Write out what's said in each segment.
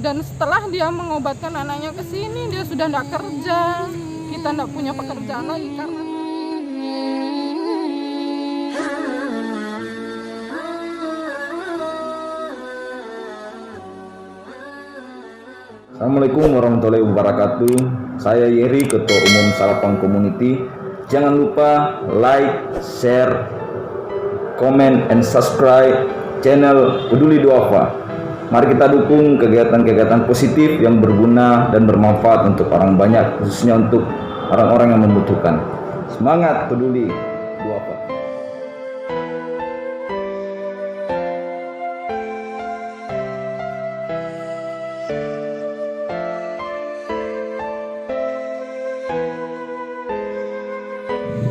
Dan setelah dia mengobatkan anaknya ke sini, dia sudah tidak kerja. Kita tidak punya pekerjaan lagi karena Assalamualaikum warahmatullahi wabarakatuh. Saya Yeri, Ketua Umum Salapang Community. Jangan lupa like, share, comment, and subscribe channel Peduli Duafa. Mari kita dukung kegiatan-kegiatan positif yang berguna dan bermanfaat untuk orang banyak, khususnya untuk orang-orang yang membutuhkan. Semangat Peduli Duafa.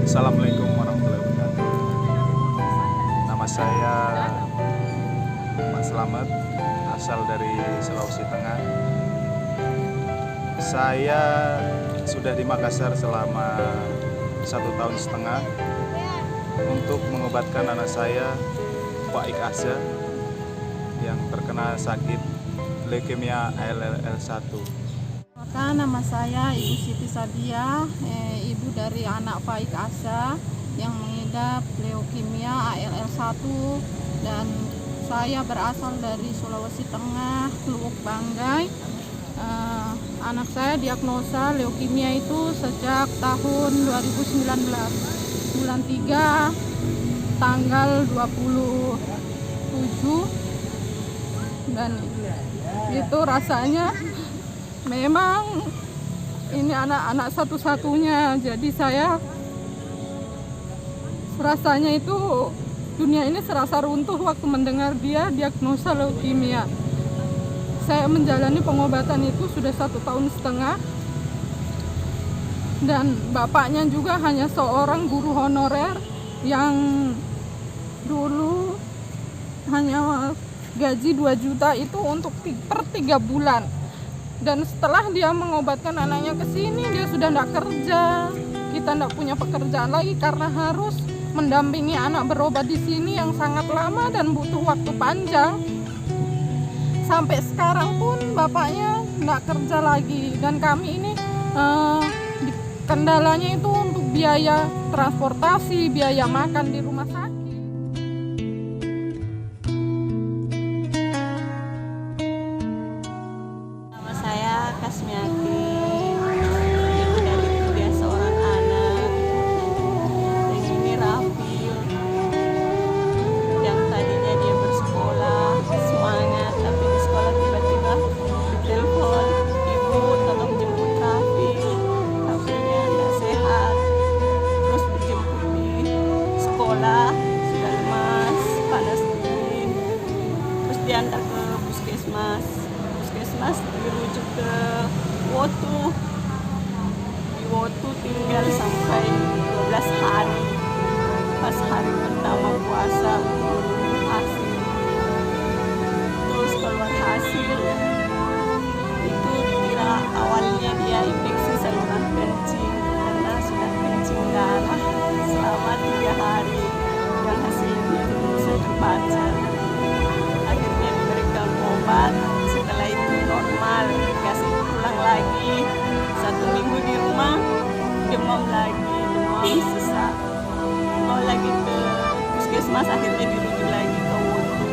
Assalamualaikum warahmatullahi wabarakatuh. Nama saya Mas Slamet, asal dari Sulawesi Tengah. Saya sudah di Makassar selama 1,5 tahun untuk mengobatkan anak saya, Pak Ikasa, yang terkena sakit leukemia ALL1. nama saya Ibu Siti Sadia, ibu dari anak Faik Asa yang mengidap leukemia ALL1, dan saya berasal dari Sulawesi Tengah, Luwuk Banggai. Anak saya diagnosa leukemia itu sejak tahun 2019, bulan 3, tanggal 27, dan itu rasanya memang ini anak-anak satu-satunya, jadi saya rasanya itu dunia ini serasa runtuh waktu mendengar dia diagnosa leukemia. Saya menjalani pengobatan itu sudah 1,5 tahun, dan bapaknya juga hanya seorang guru honorer yang dulu hanya gaji 2 juta itu untuk per 3 bulan. Dan setelah dia mengobatkan anaknya ke sini, dia sudah tidak kerja. Kita tidak punya pekerjaan lagi karena harus mendampingi anak berobat di sini yang sangat lama dan butuh waktu panjang. Sampai sekarang pun bapaknya tidak kerja lagi, dan kami ini kendalanya itu untuk biaya transportasi, biaya makan di rumah sakit. Kasmiati, ibu dari 3 seorang anak. Dan ini Rafil, yang tadinya dia bersekolah semangat, tapi di sekolah tiba-tiba ditelepon, ibu tolong jemput Rafil, Rafilnya tidak sehat. Terus dijemput di sekolah, sudah lemas, panas dingin. Terus diantar ke puskesmas, dirujuk ke Wotu. Di Wotu tinggal sampai 12 hari. Pas hari pertama puasa hasil, terus keluar hasil itu dikira awalnya dia infeksi saluran kencing karena sudah kencing darah selama 3 hari, dan hasilnya itu bisa terbaca. Akhirnya diberikan obat, setelah itu normal, dikasih pulang lagi 1 minggu di rumah, demam lagi, demam sesak, mau lagi ke puskesmas, akhirnya dirujuk lagi ke Wotu,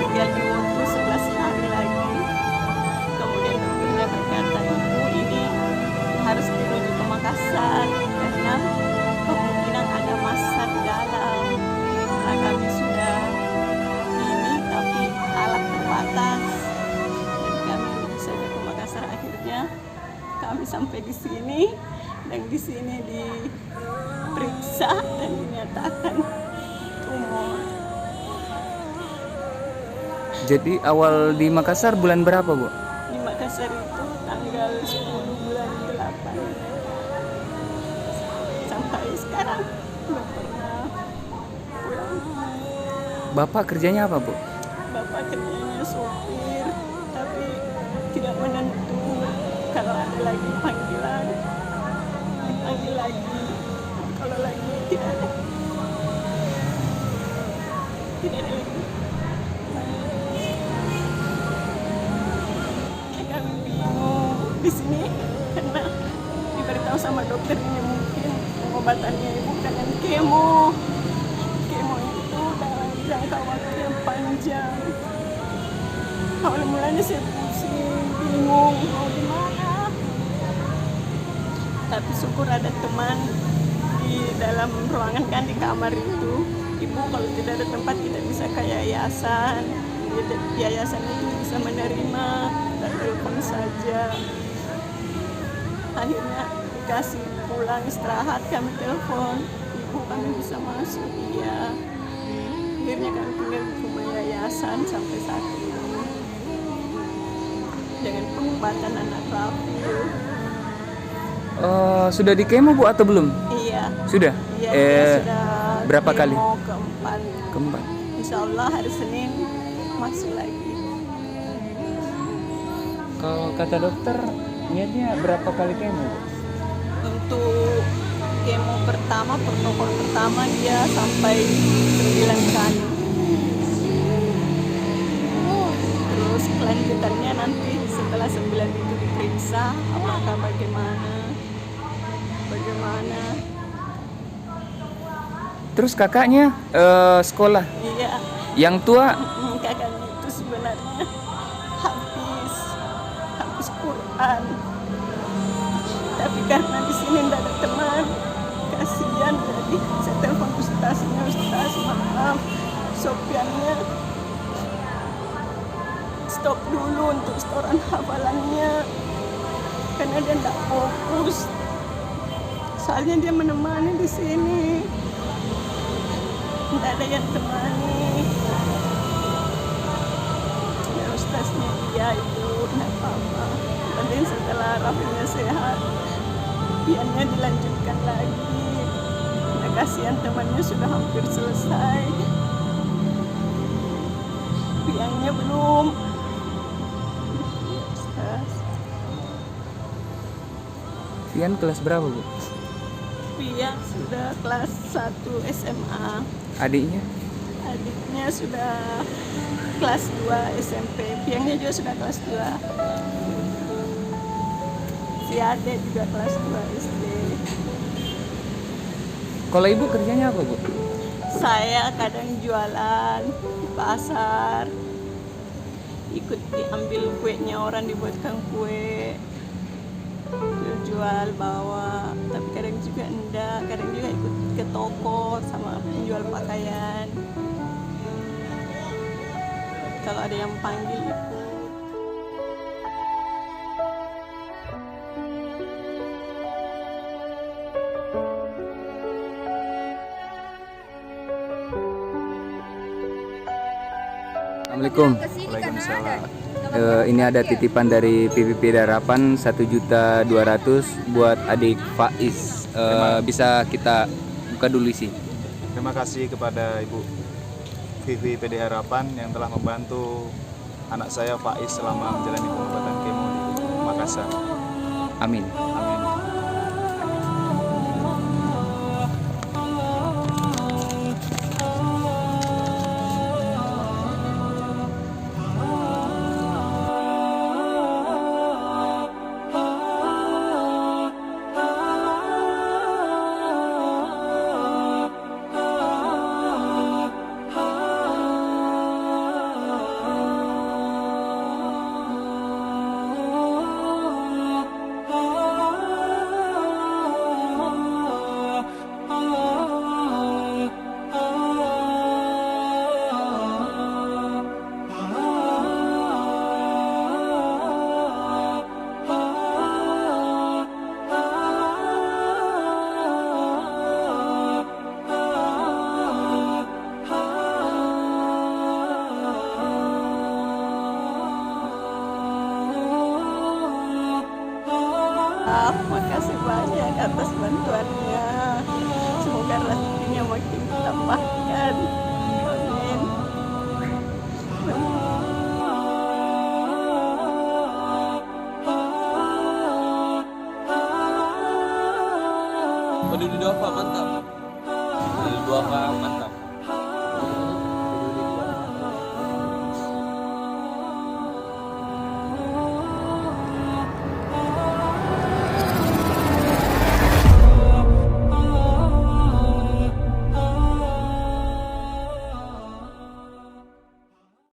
tinggal di Wotu 11 hari lagi. Kemudian dokternya berkata, ibu ini harus dirujuk ke Makassar karena kemungkinan ada massa di dalam. Nah, kami sudah ini, tapi alat terbatas, akhirnya kami sampai di sini, dan di sini diperiksa dan dinyatakan tumor. Jadi awal di Makassar bulan berapa, Bu? Di Makassar itu tanggal 10 bulan 8. Sampai sekarang belum pernah pulang. Bapak kerjanya apa, Bu? Bapak kerjanya sopir, tapi tidak menentu. Kalau ada lagi panggilan, dipanggil lagi. Kalau lagi tidak ada lagi. di sini karena diberitahu sama dokter ini mungkin pengobatannya bukan yang kemo. Kemo itu dalam jangka waktu yang panjang. Awal mulanya saya pusing, bingung mau gimana. Tapi syukur ada teman di dalam ruangan kan, di kamar itu. Ibu kalau tidak ada tempat kita bisa ke yayasan. Yayasan itu bisa menerima dan telepon saja. Akhirnya dikasih pulang istirahat, kami telepon, ibu kami bisa masuk. Iya. Akhirnya kami tinggal di rumah yayasan sampai saat ini dengan pengobatan anak Rafil. Sudah di kemo Bu atau belum? Iya. Sudah? Iya, dia sudah berapa kali? kemo keempat. Keempat. Insya Allah hari Senin masuk lagi. Kalau kata dokter, niatnya berapa kali kemo? Untuk kemo pertama, protokol pertama dia sampai 9 kali. Terus kelanjutannya nanti setelah 9 itu diperiksa apakah bagaimana. Terus kakaknya sekolah? Iya. Yang tua? Kakaknya itu sebenarnya habis Quran. Tapi karena di sini tidak ada teman, kasihan, jadi saya telepon ustaznya, Ustaz maaf, Sofiannya stop dulu untuk setoran hafalannya karena dia tidak fokus. Soalnya dia menemani di sini, tidak ada yang temani. Ya ustaznya iya ibu, tidak apa-apa. Penting setelah Rafilnya sehat, piannya dilanjutkan lagi. Nah, kasihan temannya sudah hampir selesai, piannya belum. Ya, Ustaz. Pian kelas berapa Bu? Pian sudah kelas 1 SMA. Adiknya? Adiknya sudah kelas 2 SMP. Piannya juga sudah kelas 2. Si Ade juga kelas 2 SD. Kalau ibu kerjanya apa Bu? Saya kadang jualan di pasar, ikut diambil kuenya orang, dibuatkan kue, jual bawa. Tapi kadang juga enggak, kadang juga ikut ke toko sama penjual pakaian. Kalau ada yang panggil ikut. Assalamualaikum. Waalaikumsalam. Ini ada titipan dari PPP Harapan 1.200.000 buat adik Faiz. Bisa kita buka dulu sih. Terima kasih kepada Ibu Vivi PD Harapan yang telah membantu anak saya Faiz selama menjalani pengobatan kemo di Makassar. Amin. Amin. Makasih banyak atas bantuannya. Semoga rezekinya makin ditambahkan. Amin. Waduh, di doa mantap. Di doa mantap.